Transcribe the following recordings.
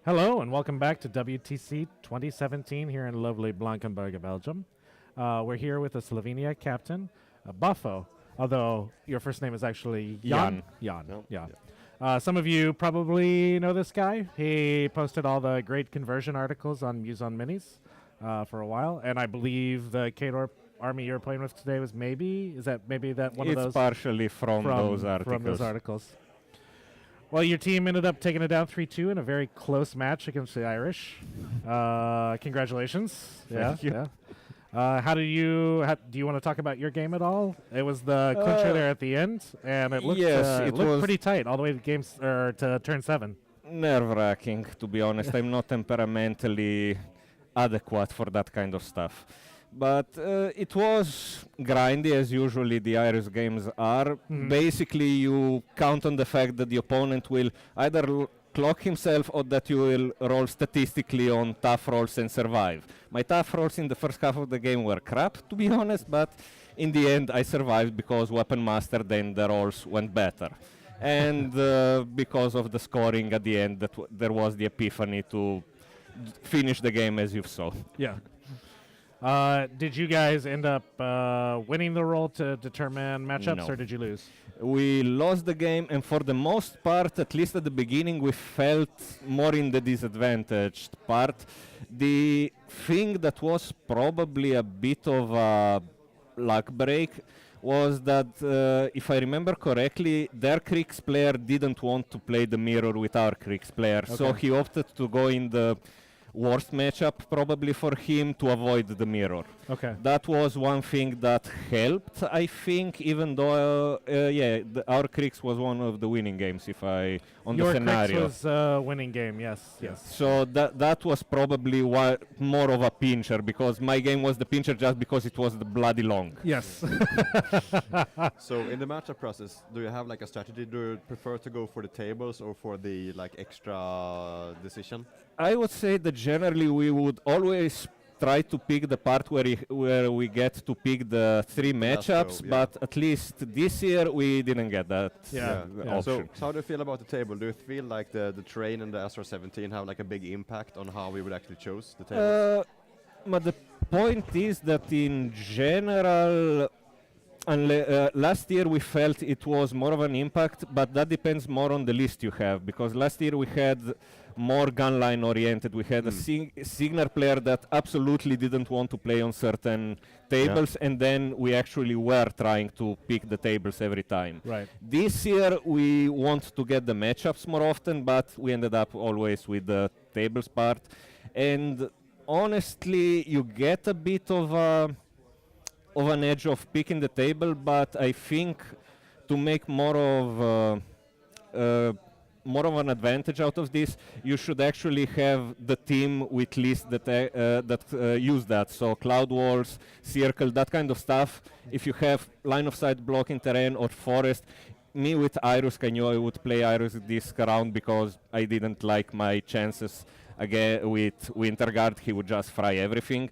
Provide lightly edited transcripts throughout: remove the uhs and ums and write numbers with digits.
Hello and welcome back to WTC 2017 here in lovely Blankenberge, Belgium. We're here with the Slovenia captain, Buffo, although your first name is actually Jan. Jan, No? yeah. Some of you probably know this guy. He posted all the great conversion articles on Muse on Minis for a while, and I believe the Kador army you're playing with today was maybe that one of It's those partially from those from those articles. articles. Well, your team ended up taking it down 3-2 in a very close match against the Irish. Congratulations. Thank you. How do you want to talk about your game at all? It was the clincher there at the end, and it looked, yes, it it looked was pretty tight all the way to turn 7. Nerve-wracking, to be honest. I'm not temperamentally adequate for that kind of stuff. But it was grindy, as usually the Irish games are. Basically, you count on the fact that the opponent will either clock himself or that you will roll statistically on tough rolls and survive. My tough rolls in the first half of the game were crap, to be honest, but in the end I survived because Weapon Master, then the rolls went better. And because of the scoring at the end, there was the epiphany to finish the game as you saw. Yeah. Did you guys end up winning the roll to determine matchups, No. or did you lose? We lost the game, and for the most part, at least at the beginning, we felt more in the disadvantaged part. The thing that was probably a bit of a luck break was that, if I remember correctly, their Kriegs player didn't want to play the mirror with our Kriegs player, so Okay. he opted to go in the worst matchup probably for him to avoid the mirror. Okay. That was one thing that helped, I think, even though, our Kriegs was one of the winning games, if I, on Your the Crix scenario. was a winning game, yes. So that was probably more of a pincher, because my game was the pincher just because it was the bloody long. Yes. So in the matchup process, do you have like a strategy? Do you prefer to go for the tables or for the like extra decision? I would say that generally we would always try to pick the part where we get to pick the 3 matchups, yeah. but at least this year we didn't get that Yeah. So option. how do you feel about the table? Do you feel like the train and the SR-17 have like a big impact on how we would actually choose the tables? But the point is that in general, last year we felt it was more of an impact, but that depends more on the list you have, because last year we had more gun line oriented. We had a Signar player that absolutely didn't want to play on certain tables, and then we actually were trying to pick the tables every time. Right. This year we want to get the matchups more often, but we ended up always with the tables part. And honestly, you get a bit of an edge of picking the table, but I think to make more of an advantage out of this, you should actually have the team with lists that use that. So cloud walls, circle, that kind of stuff. If you have line of sight blocking terrain or forest, me with Irusk, I knew I would play Irusk this round because I didn't like my chances again with Winterguard. He would just fry everything.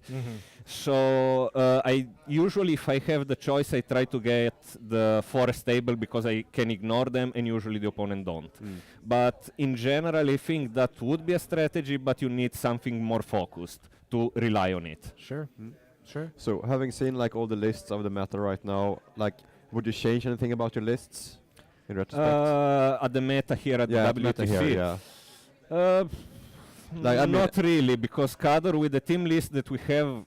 So I usually, if I have the choice, I try to get the forest table because I can ignore them, and usually the opponent don't. But in general, I think that would be a strategy, but you need something more focused to rely on it. Sure. Sure. So having seen like all the lists of the meta right now, like would you change anything about your lists in retrospect? At the meta here at yeah, the meta WTC. here, yeah. Like, I mean, Not really, because Kador with the team list that we have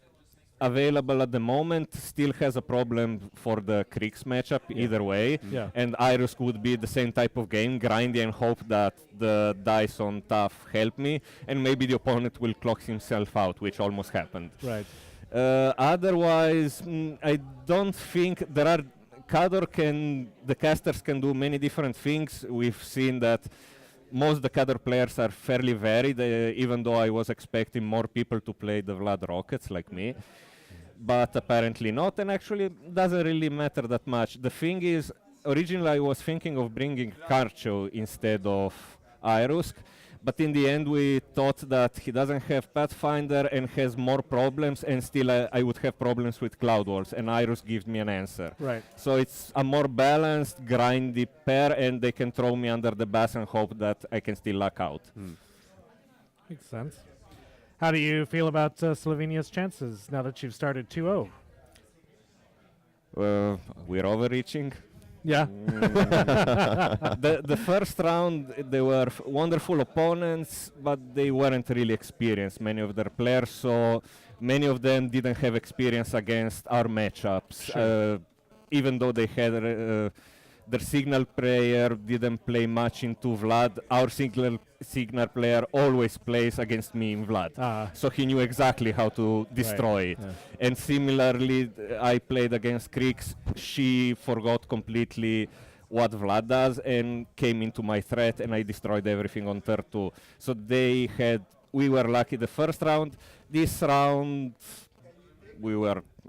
available at the moment still has a problem for the Kriegs matchup either way. Yeah. And Irusk would be the same type of game, grindy and hope that the dice on tough help me, and maybe the opponent will clock himself out, which almost happened. Right. Otherwise, I don't think there are... the casters can do many different things. We've seen that most of the Kador players are fairly varied, even though I was expecting more people to play the Vlad Rockets like me. But apparently not, and actually doesn't really matter that much. The thing is, originally I was thinking of bringing Karcho instead of Irusk, but in the end we thought that he doesn't have Pathfinder and has more problems, and still I would have problems with Cloud Walls, and Irusk gives me an answer. Right. So it's a more balanced, grindy pair, and they can throw me under the bus and hope that I can still luck out. Makes sense. How do you feel about Slovenia's chances now that you've started 2-0? We're overreaching. Yeah. The first round, they were wonderful opponents, but they weren't really experienced, many of their players, so many of them didn't have experience against our matchups. Sure. Even though they had their signal player didn't play much into Vlad, our signal player always plays against me in Vlad. So he knew exactly how to destroy it. Yeah. And similarly, I played against Kriegs. She forgot completely what Vlad does and came into my threat, and I destroyed everything on turn 2. So we were lucky the first round. This round,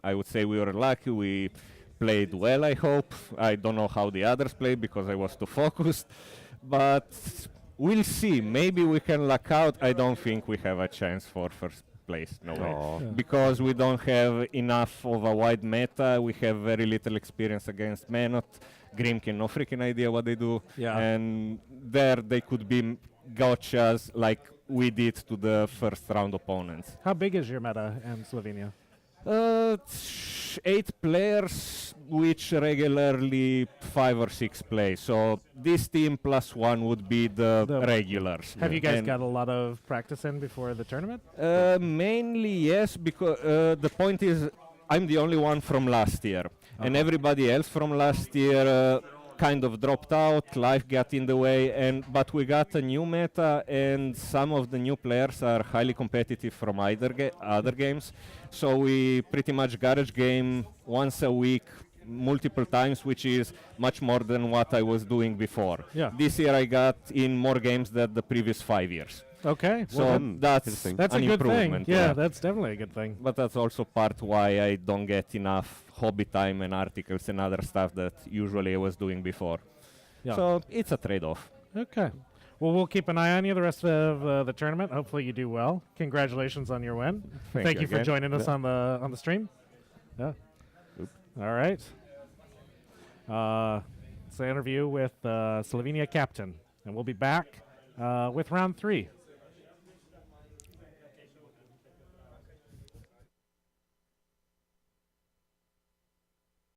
I would say we were lucky. We played well, I hope. I don't know how the others played because I was too focused. But we'll see. Maybe we can luck out. I don't think we have a chance for first place. No way. Yeah. Because we don't have enough of a wide meta. We have very little experience against Menot. Grimkin, no freaking idea what they do. Yeah. And there they could be gotchas like we did to the first round opponents. How big is your meta in Slovenia? 8 players, which regularly 5 or 6 play. So this team plus 1 would be the regulars. Have you guys And got a lot of practice in before the tournament? mainly yes, because the point is I'm the only one from last year, and everybody else from last year kind of dropped out. Life got in the way, but we got a new meta, and some of the new players are highly competitive from other games. So we pretty much garage game once a week, multiple times, which is much more than what I was doing before. Yeah. This year I got in more games than the previous 5 years. Okay. So Well, that's that's a an good thing. improvement. Yeah, that's definitely a good thing. But that's also part why I don't get enough hobby time and articles and other stuff that usually I was doing before. Yeah. So it's a trade-off. Okay. Well, we'll keep an eye on you the rest of the tournament. Hopefully you do well. Congratulations on your win. Thank you for again. joining us on the stream. Yeah. All right. It's an interview with Slovenia captain, and we'll be back with round 3.